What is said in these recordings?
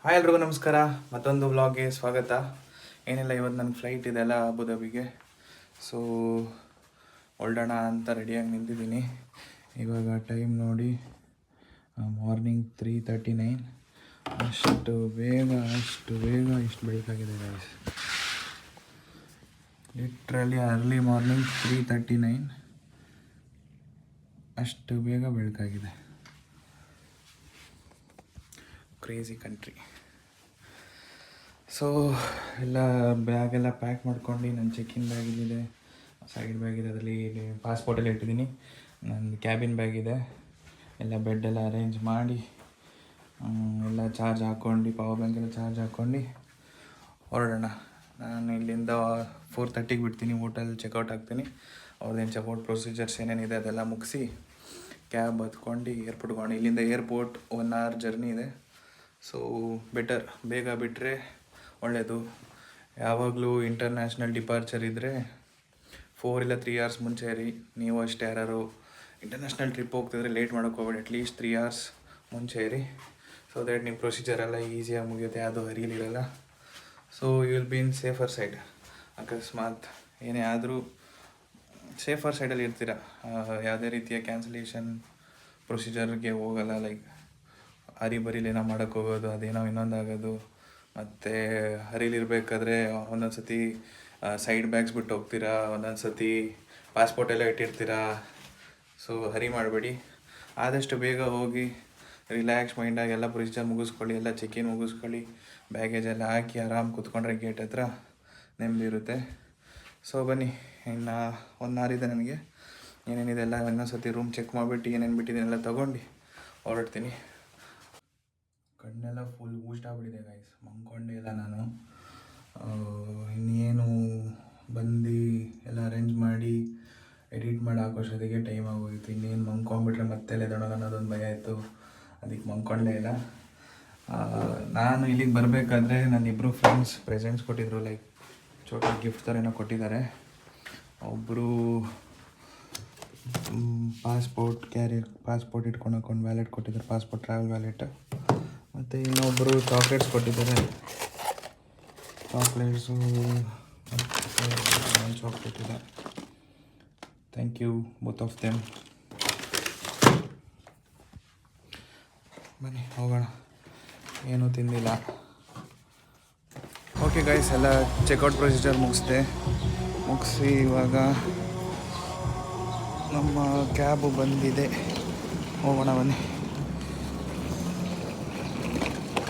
Hi ಎಲ್ರಿಗೂ ನಮಸ್ಕಾರ. ಮತ್ತೊಂದು ವ್ಲಾಗ್ಗೆ ಸ್ವಾಗತ. ಏನಿಲ್ಲ, ಇವತ್ತು ನನ್ನ ಫ್ಲೈಟ್ ಇದೆಲ್ಲ ಅಬುದಾಬಿಗೆ. ಸೊ ಹೊರಡೋಣ ಅಂತ ರೆಡಿಯಾಗಿ ನಿಂತಿದ್ದೀನಿ. ಇವಾಗ ಟೈಮ್ ನೋಡಿ ಮಾರ್ನಿಂಗ್ 3:39. ಅಷ್ಟು ಬೇಗ ಇಷ್ಟು ಬೆಳಕಾಗಿದೆ ಗೈಸ್. ಲಿಟ್ರಲಿ ಅರ್ಲಿ ಮಾರ್ನಿಂಗ್ 3:39 ಅಷ್ಟು ಬೇಗ ಬೆಳಕಾಗಿದೆ. Crazy country. ಸೊ ಎಲ್ಲ ಬ್ಯಾಗೆಲ್ಲ ಪ್ಯಾಕ್ ಮಾಡ್ಕೊಂಡು ನನ್ನ ಚೆಕ್ಕಿನ್ ಬ್ಯಾಗ್ ಇಲ್ಲಿದೆ, ಸೈಡ್ ಬ್ಯಾಗ್ ಇದೆ, ಅದರಲ್ಲಿ ಪಾಸ್ಪೋರ್ಟೆಲ್ಲ ಇಟ್ಟಿದ್ದೀನಿ. ನನ್ನ ಕ್ಯಾಬಿನ್ ಬ್ಯಾಗ್ ಇದೆ. ಎಲ್ಲ ಬೆಡ್ಡೆಲ್ಲ ಅರೇಂಜ್ ಮಾಡಿ ಎಲ್ಲ ಚಾರ್ಜ್ ಹಾಕ್ಕೊಂಡು, ಪವರ್ ಬ್ಯಾಂಕೆಲ್ಲ ಚಾರ್ಜ್ ಹಾಕ್ಕೊಂಡು ಹೊರಡೋಣ. ನಾನು ಇಲ್ಲಿಂದ 4:30ಗೆ ಬಿಡ್ತೀನಿ. ಹೋಟೆಲ್ ಚೆಕ್ಔಟ್ ಆಗ್ತೀನಿ. ಅವ್ರದ್ದೇನು ಚೆಕ್ಔಟ್ ಪ್ರೊಸೀಜರ್ಸ್ ಏನೇನಿದೆ ಅದೆಲ್ಲ ಮುಗಿಸಿ ಕ್ಯಾಬ್ ಹತ್ಕೊಂಡು ಏರ್ಪೋರ್ಟ್ಗೆ ಹೋಗೋಣ. ಇಲ್ಲಿಂದ ಏರ್ಪೋರ್ಟ್ 1 hour ಜರ್ನಿ ಇದೆ. ಸೊ ಬೆಟರ್, ಬೇಗ ಬಿಟ್ಟರೆ ಒಳ್ಳೆಯದು. ಯಾವಾಗಲೂ ಇಂಟರ್ನ್ಯಾಷನಲ್ ಡಿಪಾರ್ಚರ್ ಇದ್ದರೆ 4 ಇಲ್ಲ 3 hours ಮುಂಚೆ ಇರಿ. ನೀವು ಅಷ್ಟೇ ಯಾರು ಇಂಟರ್ನ್ಯಾಷನಲ್ ಟ್ರಿಪ್ ಹೋಗ್ತಿದ್ರೆ ಲೇಟ್ ಮಾಡೋಕ್ಕೆ ಹೋಗ್ಬೇಡಿ. ಅಟ್ಲೀಸ್ಟ್ 3 hours ಮುಂಚೆ ಇರಿ. ಸೊ ದ್ಯಾಟ್ ನಿಮ್ಮ ಪ್ರೊಸೀಜರೆಲ್ಲ ಈಸಿಯಾಗಿ ಮುಗಿಯುತ್ತೆ, ಯಾವುದೂ ಹರಿಲಿರಲ್ಲ. So you will be in safer side. ಅಕಸ್ಮಾತ್ ಏನೇ ಆದರೂ ಸೇಫರ್ ಸೈಡಲ್ಲಿ ಇರ್ತೀರ. ಯಾವುದೇ ರೀತಿಯ ಕ್ಯಾನ್ಸಲೇಷನ್ ಪ್ರೊಸೀಜರ್ಗೆ ಹೋಗಲ್ಲ. ಲೈಕ್ ಹರಿಬರಿಲಿ ಏನೋ ಮಾಡೋಕ್ಕೆ ಹೋಗೋದು, ಅದೇನೋ ಇನ್ನೊಂದಾಗೋದು. ಮತ್ತು ಹರಿಲಿರ್ಬೇಕಾದ್ರೆ ಒಂದೊಂದು ಸತಿ ಸೈಡ್ ಬ್ಯಾಗ್ಸ್ ಬಿಟ್ಟು ಹೋಗ್ತೀರಾ, ಒಂದೊಂದು ಸತಿ ಪಾಸ್ಪೋರ್ಟೆಲ್ಲ ಇಟ್ಟಿರ್ತೀರಾ. ಸೊ ಹರಿ ಮಾಡಬೇಡಿ. ಆದಷ್ಟು ಬೇಗ ಹೋಗಿ ರಿಲ್ಯಾಕ್ಸ್ ಮೈಂಡಾಗಿ ಎಲ್ಲ ಪ್ರೊಸೀಜರ್ ಮುಗಿಸ್ಕೊಳ್ಳಿ, ಎಲ್ಲ ಚೆಕ್-ಇನ್ ಮುಗಿಸ್ಕೊಳ್ಳಿ, ಬ್ಯಾಗೇಜೆಲ್ಲ ಹಾಕಿ ಆರಾಮ್ ಕೂತ್ಕೊಂಡ್ರೆ ಗೇಟ್ ಹತ್ರ ನೆಮ್ಮದಿ ಇರುತ್ತೆ. ಸೊ ಬನ್ನಿ, ಇನ್ನು 1 hour ಇದೆ ನನಗೆ. ಏನೇನಿದೆ ಎಲ್ಲ ಇನ್ನೊಂದು ಸತಿ ರೂಮ್ ಚೆಕ್ ಮಾಡಿಬಿಟ್ಟು ಏನೇನು ಬಿಟ್ಟಿದ್ದೀನೆಲ್ಲ ತೊಗೊಂಡು ಹೊರಡ್ತೀನಿ. ಕಣ್ಣೆಲ್ಲ ಫುಲ್ ಊಷ್ಟಾಗ್ಬಿಟ್ಟಿದೆ ಗೈಸ್, ಮಲ್ಕೊಂಡೇ ಇಲ್ಲ ನಾನು. ಇನ್ನೇನು ಬಂದು ಎಲ್ಲ ಅರೇಂಜ್ ಮಾಡಿ ಎಡಿಟ್ ಮಾಡಿ ಹಾಕೋಷ್ಟೊತ್ತಿಗೆ ಟೈಮ್ ಆಗೋಗಿತ್ತು. ಇನ್ನೇನು ಮಲ್ಕೊಂಡ್ಬಿಟ್ರೆ ಮತ್ತೆ ಎದ್ದೇಳೋಣ ಅನ್ನೋದೊಂದು ಭಯ ಇತ್ತು. ಅದಕ್ಕೆ ಮಲ್ಕೊಂಡೇ ಇಲ್ಲ. ನಾನು ಇಲ್ಲಿಗೆ ಬರಬೇಕಾದ್ರೆ ನನ್ನ ಇಬ್ಬರು ಫ್ರೆಂಡ್ಸ್ ಪ್ರೆಸೆಂಟ್ಸ್ ಕೊಟ್ಟಿದ್ರು. ಲೈಕ್ ಚೋಟ ಗಿಫ್ಟ್ ಥರ ಏನೋ ಕೊಟ್ಟಿದ್ದಾರೆ. ಒಬ್ಬರು ಪಾಸ್ಪೋರ್ಟ್ ಇಟ್ಕೊಂಡು ಹಾಕೊಂಡು ವ್ಯಾಲೆಟ್ ಕೊಟ್ಟಿದ್ದಾರೆ, ಪಾಸ್ಪೋರ್ಟ್ ಟ್ರಾವೆಲ್ ವ್ಯಾಲೆಟ್. ಮತ್ತು ಇನ್ನೊಬ್ಬರು ಚಾಕ್ಲೇಟ್ಸ್ ಕೊಟ್ಟಿದ್ದಾರೆ. ಚಾಕ್ಲೇಟ್ಸು ಒಂದು ಚಾಕ್ಲೇಟ್ ಇದೆ. Thank you both of them. ಬನ್ನಿ ಹೋಗೋಣ. ಏನೂ ತಿಂದಿಲ್ಲ. ಓಕೆ ಗೈಸ್, ಎಲ್ಲ ಚೆಕ್ಔಟ್ ಪ್ರೊಸೀಜರ್ ಮುಗಿಸಿ ಇವಾಗ ನಮ್ಮ ಕ್ಯಾಬು ಬಂದಿದೆ. ಹೋಗೋಣ ಬನ್ನಿ.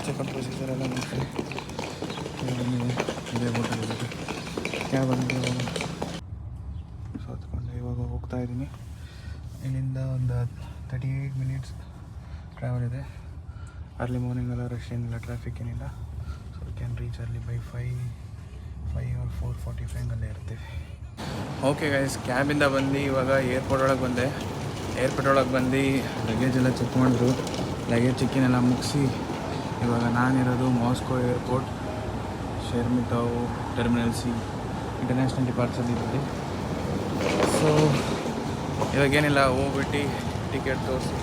ಚೆಕ್ಔಟ್ ಪ್ರೊಸೀಜರ್ ಎಲ್ಲ ಮುಗಿಸಿ ಇದೇ ಹೋಟೆಲ್ ಕ್ಯಾಬ್ ಬಂದು ಸೊ ಹತ್ಕೊಂಡು ಇವಾಗ ಹೋಗ್ತಾ ಇದ್ದೀನಿ. ಇಲ್ಲಿಂದ ಒಂದು 38 minutes ಟ್ರಾವೆಲ್ ಇದೆ. ಅರ್ಲಿ ಮಾರ್ನಿಂಗ್ ಎಲ್ಲ ರಶ್ ಏನಿಲ್ಲ, ಟ್ರಾಫಿಕ್ ಏನಿಲ್ಲ. So can reach early by 5 or 4:45 ಅಲ್ಲೇ ಇರ್ತೀವಿ. ಓಕೆ ಗೈಸ್, ಕ್ಯಾಬಿಂದ ಬಂದು ಇವಾಗ ಏರ್ಪೋರ್ಟ್ ಒಳಗೆ ಬಂದು ಲಗೇಜ್ ಎಲ್ಲ ಚೆಕ್ ಮಾಡಿದ್ರು. ಲಗೇಜ್ ಚೆಕ್ಕಿನ್ ಎಲ್ಲ ಮುಗಿಸಿ ಇವಾಗ ನಾನಿರೋದು Moscow airport, Sheremetyevo terminal C international departure ಇದ್ರಲ್ಲಿ. ಸೊ ಇವಾಗೇನಿಲ್ಲ, ಹೋಗ್ಬಿಟ್ಟು ಟಿಕೆಟ್ ತೋರಿಸಿ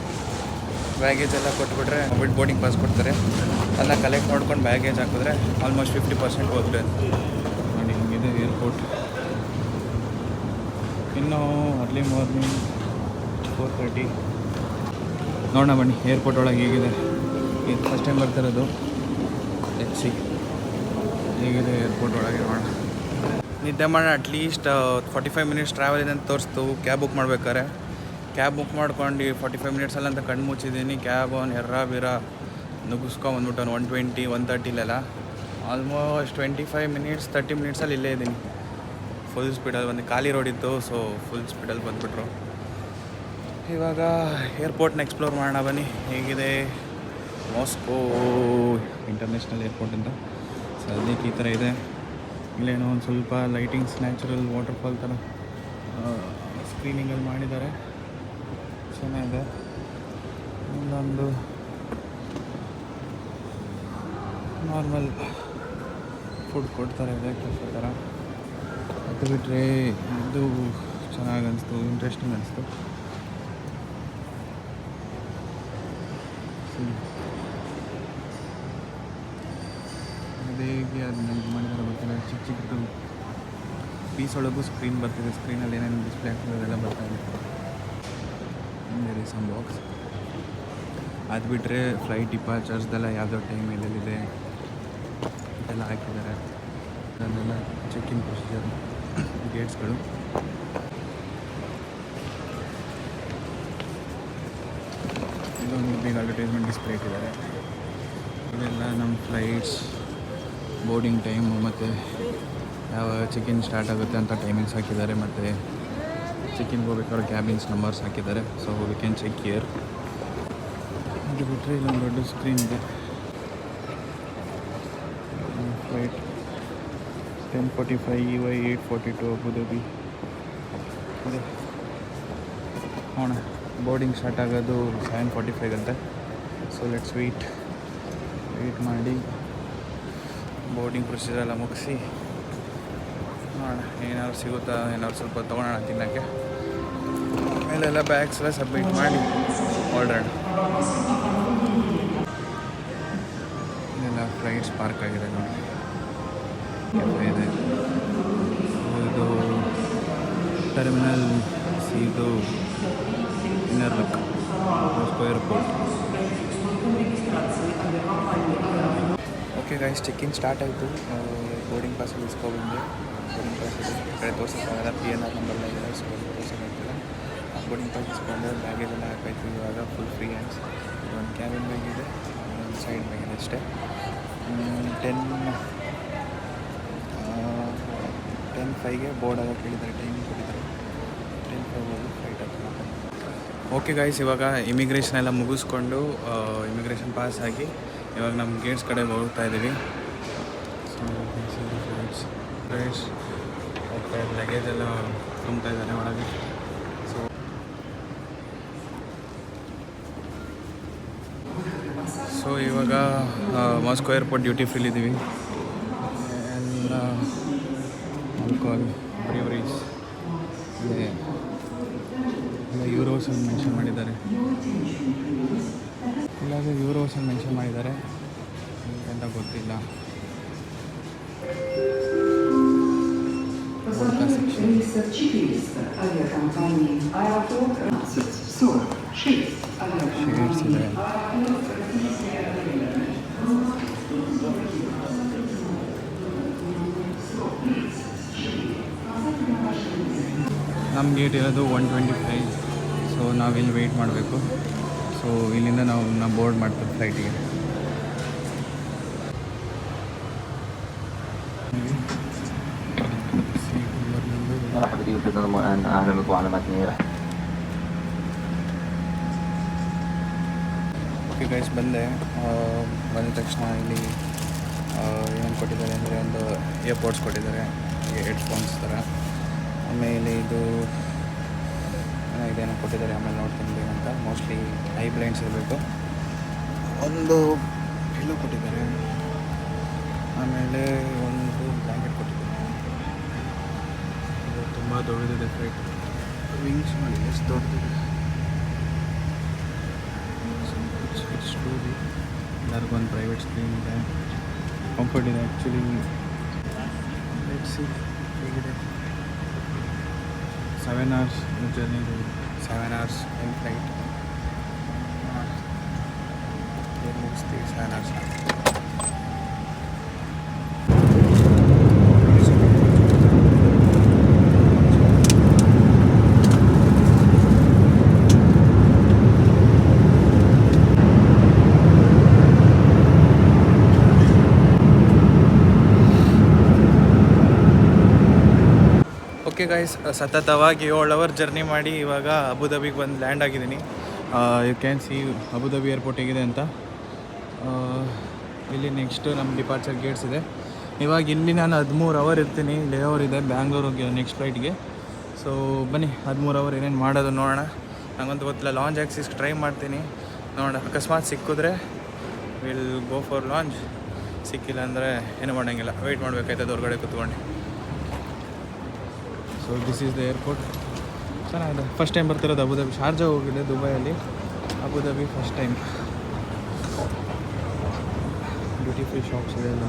ಬ್ಯಾಗೇಜ್ ಎಲ್ಲ ಕೊಟ್ಬಿಟ್ರೆ ಬೋರ್ಡಿಂಗ್ ಪಾಸ್ ಕೊಡ್ತಾರೆ. ಅದನ್ನ ಕಲೆಕ್ಟ್ ಮಾಡ್ಕೊಂಡು ಬ್ಯಾಗೇಜ್ ಹಾಕಿದ್ರೆ ಆಲ್ಮೋಸ್ಟ್ 50% ಹೋಗ್ಬಿಡುತ್ತೆ. ನೋಡಿ ಹಿಂಗಿದೆ ಏರ್ಪೋರ್ಟ್. ಇನ್ನೂ ಅರ್ಲಿ ಮಾರ್ನಿಂಗ್ 4:30. ನೋಡೋಣ ಬನ್ನಿ ಏರ್ಪೋರ್ಟ್ ಒಳಗೆ ಹೇಗಿದೆ. ಇದು ಫಸ್ಟ್ ಟೈಮ್ ಬರ್ತಿರೋದು. ಲೆಟ್ಸ್ ಸಿ ಹೇಗಿದೆ ಏರ್ಪೋರ್ಟ್ ಒಳಗೆ. ನೋಡೋಣ. ನಿದ್ದೆ ಮಾಡೋಣ. ಅಟ್ಲೀಸ್ಟ್ 45 minutes ಟ್ರಾವೆಲ್ ಇದೆ ಅಂತ ತೋರಿಸ್ತು ಕ್ಯಾಬ್ ಬುಕ್ ಮಾಡ್ಬೇಕಾದ್ರೆ. ಕ್ಯಾಬ್ ಬುಕ್ ಮಾಡ್ಕೊಂಡು 45 minutes ಅಂತ ಕಣ್ಣು ಮುಚ್ಚಿದ್ದೀನಿ. ಕ್ಯಾಬ್ ಅವ್ನು ಬೀರ ನುಗ್ಗಿಸ್ಕೊಂಬಂದ್ಬಿಟ್ಟು 120, 130 ಆಲ್ಮೋಸ್ಟ್ 25 minutes 30 minutes ಇಲ್ಲೇ ಇದ್ದೀನಿ. ಫುಲ್ ಸ್ಪೀಡಲ್ಲಿ ಬಂದು ಖಾಲಿ ರೋಡ್ ಇತ್ತು. ಸೊ ಫುಲ್ ಸ್ಪೀಡಲ್ಲಿ ಬಂದುಬಿಟ್ರು. ಇವಾಗ ಏರ್ಪೋರ್ಟ್ನ ಎಕ್ಸ್ಪ್ಲೋರ್ ಮಾಡೋಣ ಬನ್ನಿ. ಹೇಗಿದೆ ಮಾಸ್ಕೋ ಇಂಟರ್ನ್ಯಾಷನಲ್ ಏರ್ಪೋರ್ಟ್ ಅಂತ. ಸೊ ಅದಕ್ಕೆ ಈ ಥರ ಇದೆ. ಇಲ್ಲೇನೋ ಒಂದು ಸ್ವಲ್ಪ ಲೈಟಿಂಗ್ಸ್, ನ್ಯಾಚುರಲ್ ವಾಟರ್ಫಾಲ್ ಥರ ಸ್ಕ್ರೀನಿಂಗಲ್ಲಿ ಮಾಡಿದ್ದಾರೆ. ಚೆನ್ನಾಗಿದೆ. ಇನ್ನೊಂದು ನಾರ್ಮಲ್ ಫುಡ್ ಕೊಡ್ತಾರೆ ಇದೆ ಕೆಫೆ ಥರ. ಅದು ಬಿಟ್ಟರೆ ಇದು ಚೆನ್ನಾಗಿ ಅನಿಸ್ತು, ಇಂಟ್ರೆಸ್ಟಿಂಗ್ ಅನಿಸ್ತು. ಅದು ಹೇಗೆ ಅದನ್ನ ಇದು ಮಾಡಿದಾರೆ ಗೊತ್ತಿಲ್ಲ. ಚಿಕ್ಕ ಚಿಕ್ಕದು ಪೀಸ್ ಒಳಗೂ ಸ್ಕ್ರೀನ್ ಬರ್ತಿದೆ. ಸ್ಕ್ರೀನಲ್ಲಿ ಏನೇನು ಡಿಸ್ಪ್ಲೇ ಆಗ್ತದೆ ಅದೆಲ್ಲ ಬರ್ತಾ ಇದೆ. ಸಮ್ ಬಾಕ್ಸ್ ಅದು ಬಿಟ್ಟರೆ ಫ್ಲೈಟ್ ಡಿಪಾರ್ಚರ್ಸ್ದೆಲ್ಲ ಯಾವುದೋ ಟೈಮ್ ಎಲ್ಲೆಲ್ಲಿದೆ ಇದೆಲ್ಲ ಹಾಕಿದ್ದಾರೆ. ಅದನ್ನೆಲ್ಲ ಚೆಕ್ ಇನ್ ಪ್ರೊಸೀಜರ್, ಗೇಟ್ಸ್ಗಳು. ಇದೊಂದು ಬಿಗ್ ಅಡ್ವರ್ಟೈಸ್ಮೆಂಟ್ ಡಿಸ್ಪ್ಲೇ ಇಟ್ಟಿದ್ದಾರೆ. ಇದೆಲ್ಲ ನಮ್ಮ ಫ್ಲೈಟ್ಸ್ ಬೋರ್ಡಿಂಗ್ ಟೈಮು ಮತ್ತು ಯಾವ ಚೆಕ್ ಇನ್ ಸ್ಟಾರ್ಟ್ ಆಗುತ್ತೆ ಅಂತ ಟೈಮಿಂಗ್ಸ್ ಹಾಕಿದ್ದಾರೆ. ಮತ್ತು ಚೆಕ್ ಇನ್ಗೆ ಹೋಗ್ಬೇಕಾದ್ರೆ ಕ್ಯಾಬಿನ್ಸ್ ನಂಬರ್ಸ್ ಹಾಕಿದ್ದಾರೆ. So we can check here. ಇದು ಬಿಟ್ಟರೆ ಇಲ್ಲೊಂದು ದೊಡ್ಡ ಸ್ಕ್ರೀನ್ ಇದೆ. ಫ್ಲೈಟ್ 10:45 EY 8:42 ಅಬುದಾಬಿ ಇದೆ. ನೋಡೋಣ, ಬೋರ್ಡಿಂಗ್ ಸ್ಟಾರ್ಟ್ ಆಗೋದು 7:45 ಅಂತೆ. ಸೊ ಲೆಟ್ಸ್ ವೆಯ್ಟ್ ಮಾಡಿ ಬೋರ್ಡಿಂಗ್ ಪ್ರೊಸೀಜರ್ ಎಲ್ಲ ಮುಗಿಸಿ ನೋಡೋಣ ಏನಾದ್ರು ಸಿಗುತ್ತಾ, ಏನಾದ್ರು ಸ್ವಲ್ಪ ತೊಗೊಳೋಣ ತಿನ್ನೋಕ್ಕೆ. ಆಮೇಲೆಲ್ಲ ಬ್ಯಾಗ್ಸ್ ಎಲ್ಲ ಸಬ್ಮಿಟ್ ಮಾಡಿ ಹೊರಡೋಣ. ಇದೆಲ್ಲ ಫ್ಲೈಟ್ಸ್ ಪಾರ್ಕ್ ಆಗಿದೆ ನೋಡಿ, ಕೆಫೆ ಇದೆ. ಇದು ಟರ್ಮಿನಲ್ ಸಿ, ಇದು inner look Moscow airport. Okay guys, check in start ಆಯಿತು. ಬೋರ್ಡಿಂಗ್ ಪಾಸಲ್ಲಿ ಇಸ್ಕೊಬಂದೆ. ಬೋರ್ಡಿಂಗ್ ಪಾಸ್ ಈ ಕಡೆ ತೋರ್ಸೋಕ್ಕಾಗಲ್ಲ, PNR ನಂಬರ್ನ ಇದೆ, ಸೊ ತೋರ್ಸೋಕ್ಕಾಗ್ತಿಲ್ಲ. ಬೋರ್ಡಿಂಗ್ ಪಾಸ್ ಇಸ್ಕೊಂಡು ಬ್ಯಾಗೇಜ್ ಎಲ್ಲ ಹಾಕಾಯ್ತು. ಇವಾಗ ಫುಲ್ ಫ್ರೀ ಹ್ಯಾಂಡ್ಸ್. ಒಂದು ಕ್ಯಾಬಿನ್ ಬ್ಯಾಗ್ ಇದೆ, ಒಂದು ಸೈಡ್ ಬ್ಯಾಗ್ ಇದೆ ಅಷ್ಟೇ. 10:05ಗೆ ಬೋರ್ಡ್ ಆಗೋಕ್ಕೆ ಹೇಳಿದ್ದಾರೆ, ಟೈಮಿಂಗ್ ಕೊಟ್ಟಿದ್ದಾರೆ. 10:05 ಫ್ಲೈಟ್ ಆಗ್ತದೆ. ಓಕೆ ಗೈಸ್, ಇವಾಗ ಇಮಿಗ್ರೇಷನ್ ಎಲ್ಲ ಮುಗಿಸ್ಕೊಂಡು ಇಮಿಗ್ರೇಷನ್ ಪಾಸ್ ಆಗಿ ಇವಾಗ ನಮ್ಮ ಗೇಟ್ಸ್ ಕಡೆ ಹೋಗ್ತಾ ಇದ್ದೀವಿ. ಸೊ ಫ್ಲೈಟ್ಸ್ ಲಗೇಜ್ ಎಲ್ಲ ತುಂಬ್ತಾ ಇದ್ದಾರೆ ಒಳಗೆ. ಸೊ ಇವಾಗ ಮಾಸ್ಕೋ ಏರ್ಪೋರ್ಟ್ ಡ್ಯೂಟಿ ಫ್ರೀಲಿದ್ದೀವಿ. ಎಲ್ಲ ಆಲ್ಕೋಹಾಲ್, ಬ್ರೀವರೀಸ್ ಇದೆ. ಎಲ್ಲ ಯೂರೋಸಲ್ಲಿ ಮೆನ್ಷನ್ ಮಾಡಿದ್ದಾರೆ. ಇಲ್ಲಾದರೂ ಯೂರೋಸಲ್ಲಿ ಮೆನ್ಷನ್ ಮಾಡಿದ್ದಾರೆ ಅಂತ ಗೊತ್ತಿಲ್ಲ. ಶೇರ್ಸ್ ಇದೆ. ನಮ್ಮ ಗೇಟ್ ಇರೋದು 125. ಸೊ ನಾವಿಲ್ಲಿ ವೆಯ್ಟ್ ಮಾಡಬೇಕು. ಸೊ ಇಲ್ಲಿಂದ ನಾವು ಬೋರ್ಡ್ ಮಾಡ್ತೀವಿ ಫ್ಲೈಟಿಗೆ. ಓಕೆ ಗೈಸ್, ಬಂದ ತಕ್ಷಣ ಇಲ್ಲಿ ಏನು ಕೊಟ್ಟಿದ್ದಾರೆ ಅಂದರೆ ಒಂದು ಇಯರ್ಪೋಡ್ಸ್ ಕೊಟ್ಟಿದ್ದಾರೆ, ಹೆಡ್ಫೋನ್ಸ್ ಥರ. ಆಮೇಲೆ ಇದೇನೋ ಕೊಟ್ಟಿದ್ದಾರೆ, ಆಮೇಲೆ ನೋಡ್ತೀನಿ ಏನಂತ. ಮೋಸ್ಟ್ಲಿ ಐ ಬ್ಲೈಂಡ್ಸ್ ಇರಬೇಕು. ಒಂದು ಪಿಲ್ಲೋ ಕೊಟ್ಟಿದ್ದಾರೆ, ಆಮೇಲೆ ಒಂದು ಬ್ಲ್ಯಾಂಕೆಟ್ ಕೊಟ್ಟಿದ್ದಾರೆ. ಇದು ತುಂಬ ದೊಡ್ಡದಿದೆ ಫ್ಲೈಟ್. ವಿಂಗ್ಸ್ ಮಾಡಿ ಎಷ್ಟು ದೊಡ್ಡದಿದೆ. ಎಲ್ಲರಿಗೊಂದು ಪ್ರೈವೇಟ್ ಸ್ಕ್ರೀನ್ ಇದೆ, ಕಂಫರ್ಟ್ ಇದೆ. ಆ್ಯಕ್ಚುಲಿ ಹೇಗಿದೆ, 7 hours ಜರ್ನಿ ಇದೆ. 7 hours ಇನ್ ಫ್ಲೈಟ್. ಏನು ಮುಗಿಸ್ತೀವಿ 7 hours. ಓಕೆ ಗೈಸ್, ಸತತವಾಗಿ 7 hour ಜರ್ನಿ ಮಾಡಿ ಇವಾಗ ಅಬುದಾಬಿಗೆ ಬಂದು ಲ್ಯಾಂಡ್ ಆಗಿದ್ದೀನಿ. You can see Abu Dhabi airport ಹೇಗಿದೆ ಅಂತ. ಇಲ್ಲಿ ನೆಕ್ಸ್ಟು ನಮ್ಮ ಡಿಪಾರ್ಚರ್ ಗೇಟ್ಸ್ ಇದೆ. ಇವಾಗ ಇಲ್ಲಿ ನಾನು 13 hour ಇರ್ತೀನಿ. ಲೇ ಓವರ್ ಇದೆ ಬ್ಯಾಂಗ್ಳೂರಿಗೆ ನೆಕ್ಸ್ಟ್ ಫ್ಲೈಟ್ಗೆ. ಸೊ ಬನ್ನಿ 13 hour ಏನೇನು ಮಾಡೋದು ನೋಡೋಣ. ನನಗಂತೂ ಗೊತ್ತಿಲ್ಲ. ಲಾಂಚ್ ಆಕ್ಸಿಸ್ಗೆ ಟ್ರೈ ಮಾಡ್ತೀನಿ, ನೋಡೋಣ. ಅಕಸ್ಮಾತ್ ಸಿಕ್ಕಿದ್ರೆ ವಿಲ್ ಗೋ ಫಾರ್ ಲಾಂಚ್. ಸಿಕ್ಕಿಲ್ಲ ಅಂದರೆ ಏನೂ ಮಾಡೋಂಗಿಲ್ಲ, ವೆಯ್ಟ್ ಮಾಡಬೇಕಾಯ್ತದೆ ಹೊರಗಡೆ ಕೂತ್ಕೊಂಡು. So this is the airport. ಚೆನ್ನಾಗಿದೆ. ಫಸ್ಟ್ ಟೈಮ್ ಬರ್ತಿರೋದು ಅಬುದಾಬಿ. ಶಾರ್ಜಾ ಹೋಗಿದೆ ದುಬೈಯಲ್ಲಿ, Abu Dhabi first time. Duty free shops ಇದೆ ಅಲ್ಲ.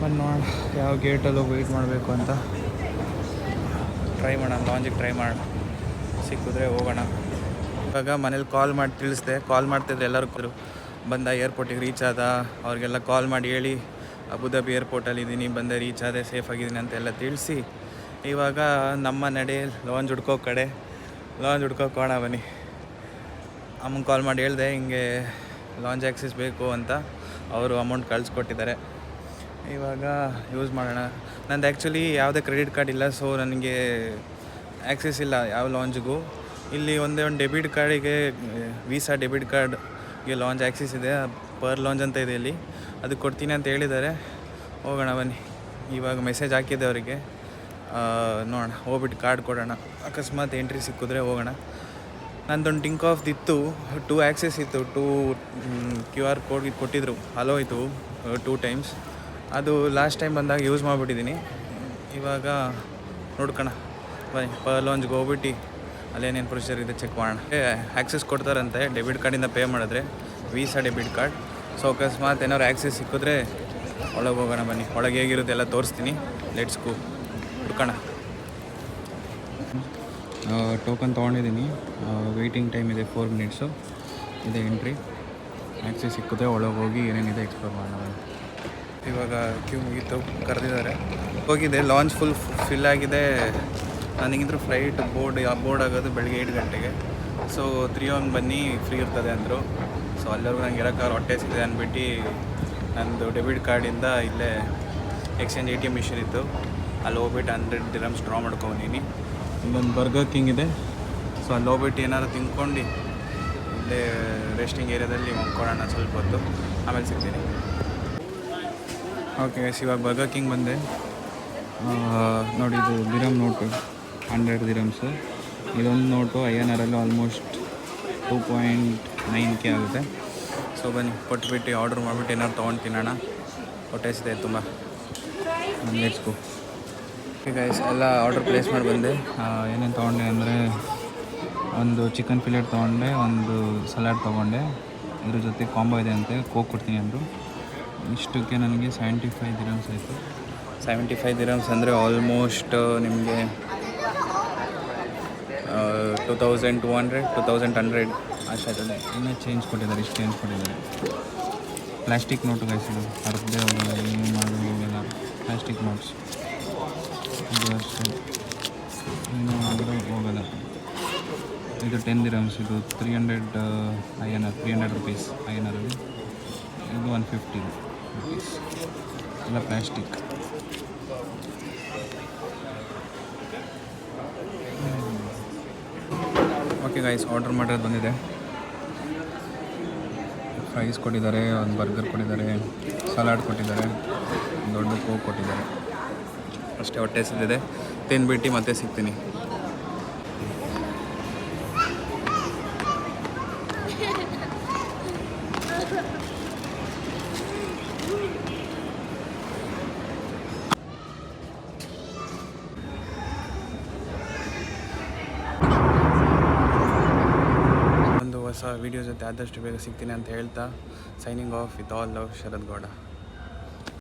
ಬಂದು ನೋಡೋಣ ಯಾವ ಗೇಟಲ್ಲೂ ವೆಯ್ಟ್ ಮಾಡಬೇಕು ಅಂತ ಟ್ರೈ ಮಾಡೋಣ. ಲಾಂಜಿಗೆ ಟ್ರೈ ಮಾಡೋಣ, ಸಿಕ್ಕಿದ್ರೆ ಹೋಗೋಣ. ಇವಾಗ ಮನೇಲಿ ಕಾಲ್ ಮಾಡಿ ತಿಳಿಸ್ದೆ. ಕಾಲ್ ಮಾಡ್ತಿದ್ರೆ ಎಲ್ಲರೂ ಬಂದ ಏರ್ಪೋರ್ಟಿಗೆ ರೀಚ್ ಆದ. ಅವ್ರಿಗೆಲ್ಲ ಕಾಲ್ ಮಾಡಿ ಹೇಳಿ ಅಬುದಾಬಿ ಏರ್ಪೋರ್ಟಲ್ಲಿ ಇದ್ದೀನಿ, ಬಂದೆ, ರೀಚ್ ಆದೆ, ಸೇಫ್ ಆಗಿದ್ದೀನಿ ಅಂತೆಲ್ಲ ತಿಳಿಸಿ ಇವಾಗ ನಮ್ಮ ನಡೆ ಲಾಂಜ್ ಹುಡ್ಕೋಕೆ ಹೋಗೋಣ ಬನ್ನಿ. ಅಮ್ಮಂಗೆ ಕಾಲ್ ಮಾಡಿ ಹೇಳಿದೆ ಹಿಂಗೆ ಲಾಂಜ್ ಆ್ಯಕ್ಸಸ್ ಬೇಕು ಅಂತ. ಅವರು ಅಮೌಂಟ್ ಕಳಿಸ್ಕೊಟ್ಟಿದ್ದಾರೆ. ಇವಾಗ ಯೂಸ್ ಮಾಡೋಣ. ನಂದು ಆ್ಯಕ್ಚುಲಿ ಯಾವುದೇ ಕ್ರೆಡಿಟ್ ಕಾರ್ಡ್ ಇಲ್ಲ, ಸೊ ನನಗೆ ಆ್ಯಕ್ಸಸ್ ಇಲ್ಲ ಯಾವ ಲಾಂಜ್ಗೂ. ಇಲ್ಲಿ ಒಂದೇ ಒಂದು ಡೆಬಿಟ್ ಕಾರ್ಡಿಗೆ, ವೀಸಾ ಡೆಬಿಟ್ ಕಾರ್ಡ್ಗೆ ಲಾಂಜ್ ಆ್ಯಕ್ಸಸ್ ಇದೆ. ಪರ್ ಲಾಂಜ್ ಅಂತ ಇದೆ ಇಲ್ಲಿ, ಅದಕ್ಕೆ ಕೊಡ್ತೀನಿ ಅಂತ ಹೇಳಿದ್ದಾರೆ. ಹೋಗೋಣ ಬನ್ನಿ. ಇವಾಗ ಮೆಸೇಜ್ ಹಾಕಿದ್ದೆ ಅವರಿಗೆ, ನೋಡೋಣ ಹೋಗ್ಬಿಟ್ಟು ಕಾರ್ಡ್ ಕೊಡೋಣ. ಅಕಸ್ಮಾತ್ ಎಂಟ್ರಿ ಸಿಕ್ಕಿದ್ರೆ ಹೋಗೋಣ. ನಂದೊಂದು ಟಿಂಕ್ ಆಫ್ದಿತ್ತು, 2 ಆ್ಯಕ್ಸಸ್ ಇತ್ತು, 2 QR ಕೋಡ್ ಕೊಟ್ಟಿದ್ರು, ಅಲೋ ಇತ್ತು 2 ಟೈಮ್ಸ್. ಅದು ಲಾಸ್ಟ್ ಟೈಮ್ ಬಂದಾಗ ಯೂಸ್ ಮಾಡಿಬಿಟ್ಟಿದ್ದೀನಿ. ಇವಾಗ ನೋಡ್ಕೋಣ ಬನ್ನಿ, ಪರ್ ಲಾಂಜ್ಗೆ ಹೋಗ್ಬಿಟ್ಟು ಅಲ್ಲೇನೇನು ಪ್ರೊಸೀಜರ್ ಇದೆ ಚೆಕ್ ಮಾಡೋಣ. ಆ್ಯಕ್ಸಸ್ ಕೊಡ್ತಾರಂತೆ ಡೆಬಿಟ್ ಕಾರ್ಡಿಂದ ಪೇ ಮಾಡಿದ್ರೆ, ವೀಸಾ ಡೆಬಿಟ್ ಕಾರ್ಡ್. ಸೊ ಅಕಸ್ಮಾತ್ ಏನಾದ್ರು ಆ್ಯಕ್ಸಸ್ ಸಿಕ್ಕಿದ್ರೆ ಒಳಗೆ ಹೋಗೋಣ ಬನ್ನಿ. ಒಳಗೆ ಹೇಗಿರುತ್ತೆ ಎಲ್ಲ ತೋರಿಸ್ತೀನಿ. ಲೆಟ್ಸ್ ಗೋ, ಹುಡ್ಕೋಣ. ಟೋಕನ್ ತೊಗೊಂಡಿದ್ದೀನಿ. ವೆಯ್ಟಿಂಗ್ ಟೈಮ್ ಇದೆ 4 ಮಿನಿಟ್ಸು. ಇದೆ ಎಂಟ್ರಿ. ಆ್ಯಕ್ಸಸ್ ಸಿಕ್ಕಿದ್ರೆ ಒಳಗೆ ಹೋಗಿ ಏನೇನಿದೆ ಎಕ್ಸ್ಪ್ಲೋರ್ ಮಾಡೋಣ. ಇವಾಗ ಕ್ಯೂ ಮುಗೀತು, ಕರೆದಿದ್ದಾರೆ. ಹೋಗಿದೆ, ಲಾಂಚ್ ಫುಲ್ ಫಿಲ್ ಆಗಿದೆ. ನನಗಿಂದ್ರು ಫ್ಲೈಟ್ ಬೋರ್ಡ್ ಆಗೋದು ಬೆಳಗ್ಗೆ 8 ಗಂಟೆಗೆ. ಸೊ 3 ಬನ್ನಿ, ಫ್ರೀ ಇರ್ತದೆ ಅಂದರು. ಸೊ ಅಲ್ಲಿವರೆಗೂ ನಂಗೆ ಇರೋಕ್ಕಾದ್ರೆ ಹೊಟ್ಟೆ ಸಿಗಿದೆ ಅಂದ್ಬಿಟ್ಟು ನಂದು ಡೆಬಿಟ್ ಕಾರ್ಡಿಂದ ಇಲ್ಲೇ ಎಕ್ಸ್ಚೇಂಜ್ ATM ಮಿಷಿನ್ ಇತ್ತು, ಅಲ್ಲಿ ಹೋಗ್ಬಿಟ್ಟು 100 ದಿರಮ್ಸ್ ಡ್ರಾ ಮಾಡ್ಕೊಂಡಿನಿ. ಇಲ್ಲೊಂದು ಬರ್ಗರ್ ಕಿಂಗ್ ಇದೆ. ಸೊ ಅಲ್ಲಿ ಹೋಗ್ಬಿಟ್ಟು ಏನಾದ್ರು ತಿನ್ಕೊಂಡು ಇಲ್ಲೇ ರೆಸ್ಟಿಂಗ್ ಏರಿಯಾದಲ್ಲಿ ಮಲ್ಕೊಳ್ಳೋಣ ಸ್ವಲ್ಪ ಹೊತ್ತು, ಆಮೇಲೆ ಸಿಗ್ತೀನಿ. ಓಕೆ, ಇವಾಗ ಬರ್ಗರ್ ಕಿಂಗ್ ಬಂದೆ. ನೋಡಿ, ಇದು ದಿರಮ್ ನೋಟು 100 ದಿರಮ್ಸು. ಇದೊಂದು ನೋಟು INRಲ್ಲೂ ಆಲ್ಮೋಸ್ಟ್ 2.9K ಆಗುತ್ತೆ. ಸೊ ಬನ್ನಿ, ಕೊಟ್ಬಿಟ್ಟು ಆರ್ಡ್ರ್ ಮಾಡಿಬಿಟ್ಟು ಏನಾದ್ರು ತೊಗೊಂಡು ತಿನ್ನೋಣ. ಹೊಟ್ಟೆ ಸಿದೆ ತುಂಬ. Let's go. ಗೈಸ್, ಎಲ್ಲ ಆರ್ಡ್ರ್ ಪ್ಲೇಸ್ ಮಾಡಿ ಬಂದೆ. ಏನೇನು ತೊಗೊಂಡೆ ಅಂದರೆ, ಒಂದು ಚಿಕನ್ ಫಿಲೆಟ್ ತೊಗೊಂಡೆ, ಒಂದು ಸಲಾಡ್ ತೊಗೊಂಡೆ. ಇದ್ರ ಜೊತೆ ಕಾಂಬೋ ಇದೆ ಅಂತೆ, ಕೋಕ್ ಕೊಡ್ತೀನಿ ಅಂದರು. ಇಷ್ಟಕ್ಕೆ ನನಗೆ 75 ದಿರಮ್ಸ್ ಆಯಿತು. 75 ದಿರಮ್ಸ್ ಅಂದರೆ ಆಲ್ಮೋಸ್ಟ್ ನಿಮಗೆ 2200 2100 ಅಷ್ಟಾಗ್ತದೆ. ಇನ್ನೂ ಚೇಂಜ್ ಕೊಟ್ಟಿದ್ದಾರೆ, ಇಷ್ಟು ಚೇಂಜ್ ಕೊಟ್ಟಿದ್ದಾರೆ. ಪ್ಲಾಸ್ಟಿಕ್ ನೋಟು ಗೈಸ್, ಇದು ಅರ್ಧೇ ಹೋಗಲ್ಲ, ಏನು ಮಾಡೋದು ಹೋಗಲ್ಲ. ಪ್ಲಾಸ್ಟಿಕ್ ನೋಟ್ಸ್ ಇದು ಅಷ್ಟೇ, ಇನ್ನೂ ಆದರೂ ಹೋಗಲ್ಲ. ಇದು 10 ದಿರಮ್ಸ್, ಇದು 300 INR, 300 ರುಪೀಸ್ INRಲ್ಲಿ. ಇದು 150 ರುಪೀಸ್. ಎಲ್ಲ ಪ್ಲಾಸ್ಟಿಕ್. ಓಕೆ ಗೈಸ್, ಆರ್ಡ್ರ್ ಮಾಡಿರೋದು ಬಂದಿದೆ. ಫ್ರೈಸ್ ಕೊಟ್ಟಿದ್ದಾರೆ, ಒಂದು ಬರ್ಗರ್ ಕೊಟ್ಟಿದ್ದಾರೆ, ಸಲಾಡ್ ಕೊಟ್ಟಿದ್ದಾರೆ, ಒಂದು ದೊಡ್ಡ ಕೋಕ್ ಕೊಟ್ಟಿದ್ದಾರೆ. ಅಷ್ಟೇ, ಹೊಟ್ಟೆ ಸಿದ್ದಿದೆ. ತಿಂದ್ಬಿಟ್ಟು ಮತ್ತೆ ಸಿಗ್ತೀನಿ. ಹೊಸ ವೀಡಿಯೋ ಜೊತೆ ಆದಷ್ಟು ಬೇಗ ಸಿಗ್ತೀನಿ ಅಂತ ಹೇಳ್ತಾ, signing off with all love, Sharad Gowda.